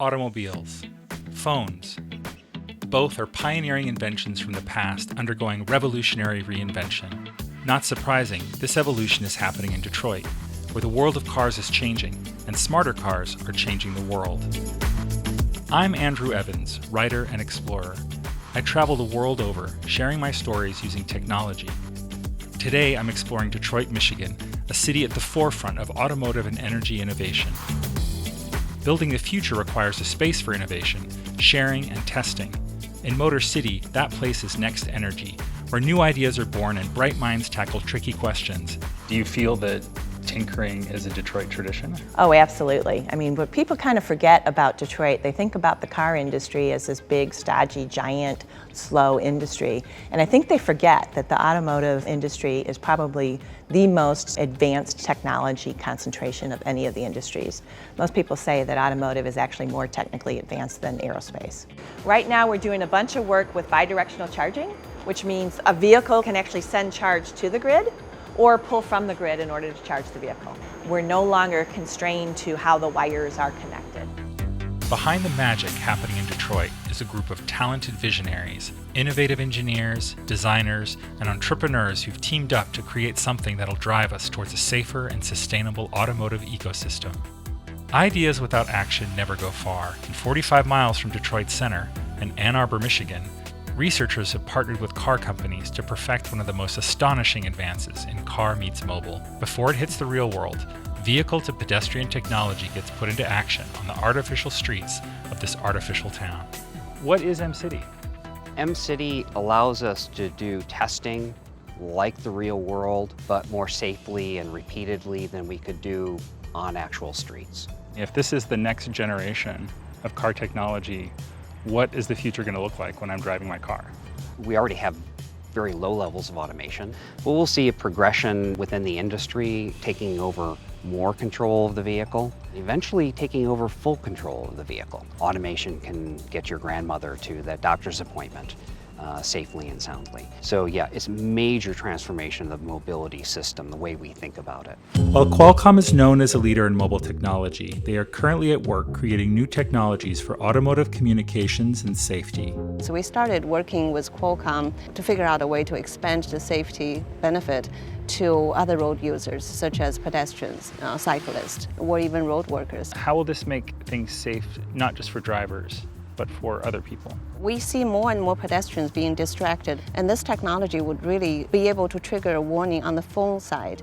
Automobiles, phones. Both are pioneering inventions from the past undergoing revolutionary reinvention. Not surprising, this evolution is happening in Detroit, where the world of cars is changing, and smarter cars are changing the world. I'm Andrew Evans, writer and explorer. I travel the world over, sharing my stories using technology. Today, I'm exploring Detroit, Michigan, a city at the forefront of automotive and energy innovation. Building the future requires a space for innovation, sharing, and testing. In Motor City, that place is Next Energy, where new ideas are born and bright minds tackle tricky questions. Do you feel that tinkering is a Detroit tradition? Oh, absolutely. I mean, what people kind of forget about Detroit, they think about the car industry as this big, stodgy, giant, slow industry. And I think they forget that the automotive industry is probably the most advanced technology concentration of any of the industries. Most people say that automotive is actually more technically advanced than aerospace. Right now, we're doing a bunch of work with bidirectional charging, which means a vehicle can actually send charge to the grid or pull from the grid in order to charge the vehicle. We're no longer constrained to how the wires are connected. Behind the magic happening in Detroit is a group of talented visionaries, innovative engineers, designers, and entrepreneurs who've teamed up to create something that'll drive us towards a safer and sustainable automotive ecosystem. Ideas without action never go far. And 45 miles from Detroit Center, in Ann Arbor, Michigan, researchers have partnered with car companies to perfect one of the most astonishing advances in car meets mobile. Before it hits the real world, vehicle-to-pedestrian technology gets put into action on the artificial streets of this artificial town. What is M-City? M-City allows us to do testing like the real world, but more safely and repeatedly than we could do on actual streets. If this is the next generation of car technology, what is the future going to look like when I'm driving my car? We already have very low levels of automation, but we'll see a progression within the industry taking over more control of the vehicle, eventually taking over full control of the vehicle. Automation can get your grandmother to the doctor's appointment safely and soundly. So yeah, it's a major transformation of the mobility system, the way we think about it. While Qualcomm is known as a leader in mobile technology, they are currently at work creating new technologies for automotive communications and safety. So we started working with Qualcomm to figure out a way to expand the safety benefit to other road users, such as pedestrians, cyclists, or even road workers. How will this make things safe, not just for drivers, but for other people? We see more and more pedestrians being distracted, and this technology would really be able to trigger a warning on the phone side.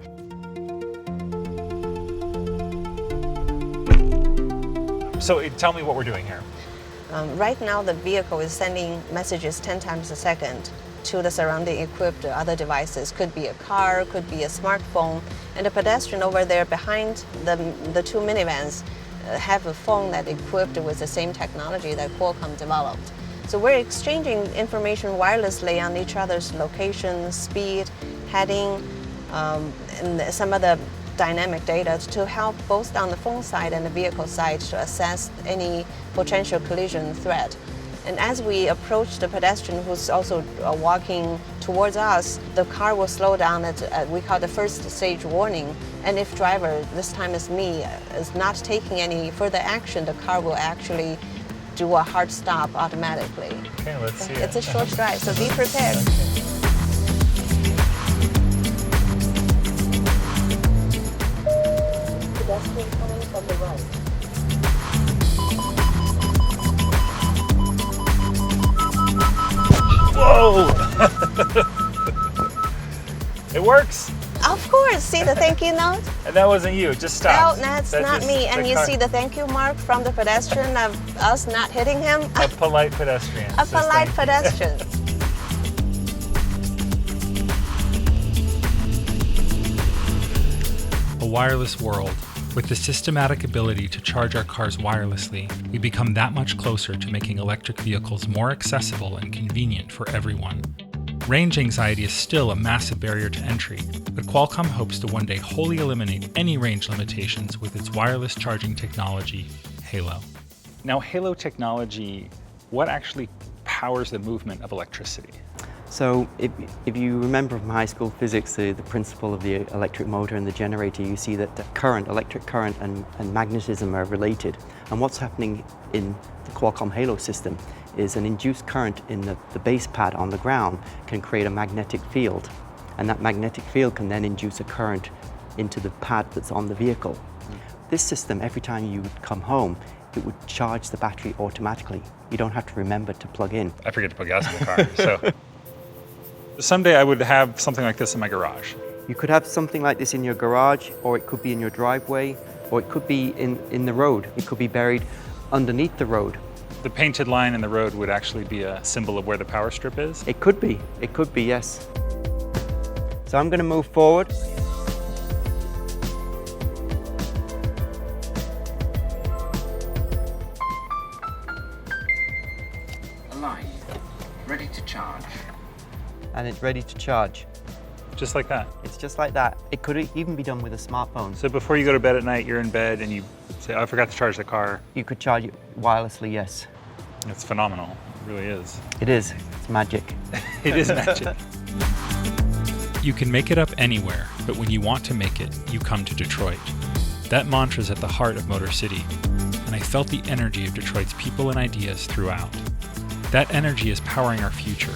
So tell me what we're doing here. Right now, the vehicle is sending messages 10 times a second to the surrounding equipped other devices. Could be a car, could be a smartphone, and the pedestrian over there behind the two minivans have a phone that equipped with the same technology that Qualcomm developed. So we're exchanging information wirelessly on each other's location, speed, heading, and some of the dynamic data to help both on the phone side and the vehicle side to assess any potential collision threat. And as we approach the pedestrian who's also walking towards us, the car will slow down at we call the first stage warning. And if driver, this time is me, is not taking any further action, the car will actually do a hard stop automatically. Okay, let's see it. It's a short drive, so be prepared. Pedestrian coming from the right. Whoa! It works! Of course, see the thank you note? And that wasn't you, it just stopped. No, that's not me. And you see the thank you mark from the pedestrian of us not hitting him? A polite pedestrian. A polite pedestrian. A wireless world. With the systematic ability to charge our cars wirelessly, we become that much closer to making electric vehicles more accessible and convenient for everyone. Range anxiety is still a massive barrier to entry, but Qualcomm hopes to one day wholly eliminate any range limitations with its wireless charging technology, Halo. Now, Halo technology, what actually powers the movement of electricity? So if you remember from high school physics, the principle of the electric motor and the generator, you see that the current, electric current and magnetism are related. And what's happening in the Qualcomm Halo system is an induced current in the base pad on the ground can create a magnetic field. And that magnetic field can then induce a current into the pad that's on the vehicle. This system, every time you would come home, it would charge the battery automatically. You don't have to remember to plug in. I forget to put gas in the car, so. Someday I would have something like this in my garage. You could have something like this in your garage, or it could be in your driveway, or it could be in the road. It could be buried underneath the road. The painted line in the road would actually be a symbol of where the power strip is. It could be, yes. So I'm going to move forward. Alive, ready to charge. And it's ready to charge. Just like that. It's just like that. It could even be done with a smartphone. So before you go to bed at night, you're in bed and you say, oh, I forgot to charge the car. You could charge it wirelessly, yes. It's phenomenal. It really is. It is. It's magic. It is magic. You can make it up anywhere, but when you want to make it, you come to Detroit. That mantra is at the heart of Motor City, and I felt the energy of Detroit's people and ideas throughout. That energy is powering our future.